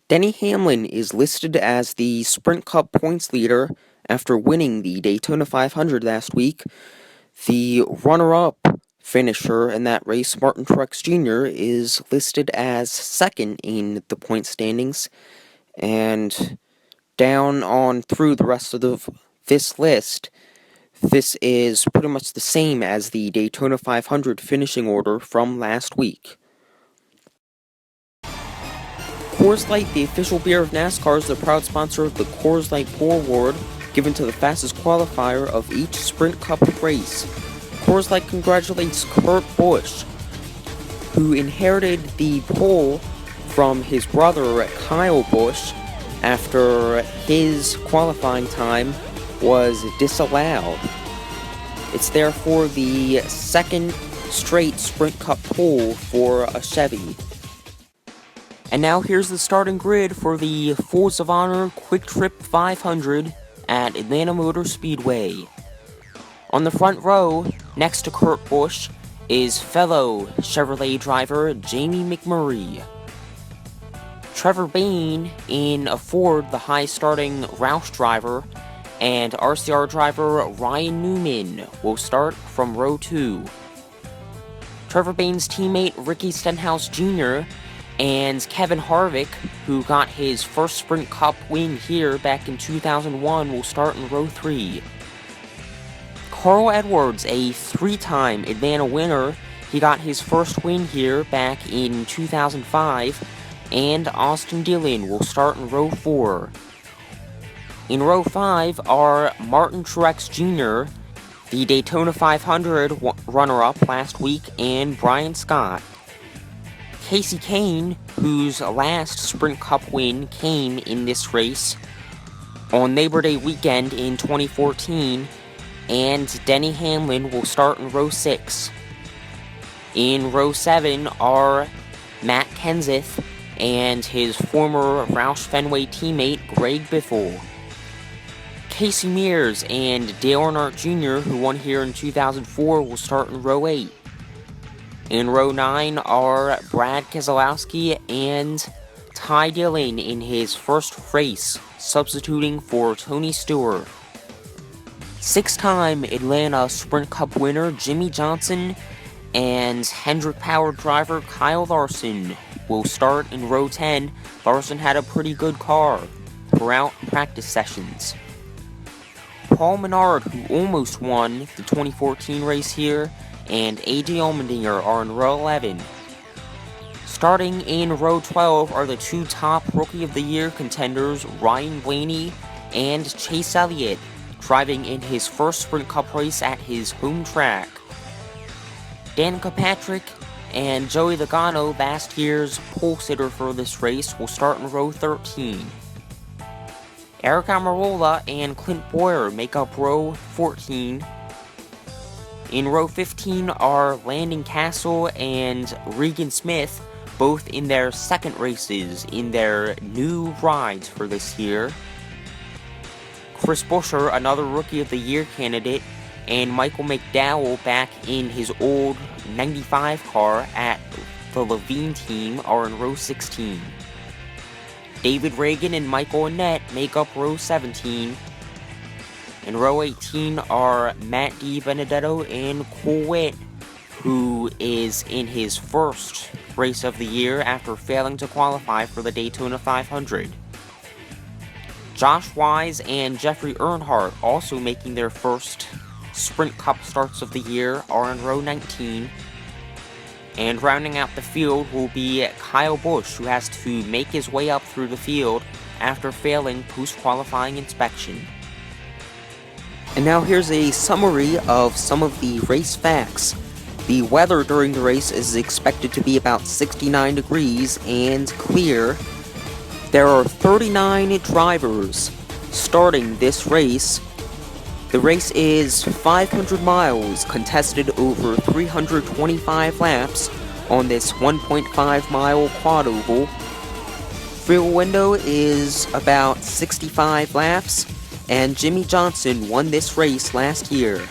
Denny Hamlin is listed as the Sprint Cup points leader after winning the Daytona 500 last week. The runner-up finisher in that race, Martin Truex Jr., is listed as second in the point standings, and down on through the rest of this list, this is pretty much the same as the Daytona 500 finishing order from last week. Coors Light, the official beer of NASCAR, is the proud sponsor of the Coors Light Pour Award, given to the fastest qualifier of each Sprint Cup race. Coors Light congratulates Kurt Busch, who inherited the pole from his brother Kyle Busch after his qualifying time was disallowed. It's therefore the second straight Sprint Cup pole for a Chevy. And now here's the starting grid for the Folds of Honor QuikTrip 500 at Atlanta Motor Speedway. On the front row, next to Kurt Busch, is fellow Chevrolet driver Jamie McMurray. Trevor Bayne in a Ford, the high-starting Roush driver, and RCR driver Ryan Newman will start from row 2. Trevor Bayne's teammate Ricky Stenhouse Jr. and Kevin Harvick, who got his first Sprint Cup win here back in 2001, will start in row 3. Carl Edwards, a 3-time Atlanta winner, he got his first win here back in 2005, and Austin Dillon will start in row 4. In row 5 are Martin Truex Jr., the Daytona 500 runner-up last week, and Brian Scott. Casey Kane, whose last Sprint Cup win came in this race on Labor Day weekend in 2014, and Denny Hamlin will start in row 6. In row 7 are Matt Kenseth and his former Roush Fenway teammate Greg Biffle. Casey Mears and Dale Earnhardt Jr., who won here in 2004, will start in row 8. In row 9 are Brad Keselowski and Ty Dillon in his first race, substituting for Tony Stewart. 6-time Atlanta Sprint Cup winner Jimmie Johnson and Hendrick-powered driver Kyle Larson will start in row 10. Larson had a pretty good car throughout practice sessions. Paul Menard, who almost won the 2014 race here, and A.J. Allmendinger are in row 11. Starting in row 12 are the two top Rookie of the Year contenders, Ryan Blaney and Chase Elliott, driving in his first Sprint Cup race at his home track. Danica Patrick and Joey Logano, last year's pole sitter for this race, will start in row 13. Eric Almirola and Clint Boyer make up row 14. In row 15 are Landon Castle and Regan Smith, both in their second races in their new rides for this year. Chris Buescher, another Rookie of the Year candidate, and Michael McDowell back in his old 95 car at the Levine team are in row 16. David Reagan and Michael Annett make up row 17. In row 18 are Matt DiBenedetto and Cole Witt, who is in his first race of the year after failing to qualify for the Daytona 500. Josh Wise and Jeffrey Earnhardt, also making their first Sprint Cup starts of the year, are in row 19. And rounding out the field will be Kyle Busch, who has to make his way up through the field after failing post-qualifying inspection. And now here's a summary of some of the race facts. The weather during the race is expected to be about 69 degrees and clear. There are 39 drivers starting this race. The race is 500 miles, contested over 325 laps on this 1.5-mile quad oval. Fuel window is about 65 laps, and Jimmie Johnson won this race last year.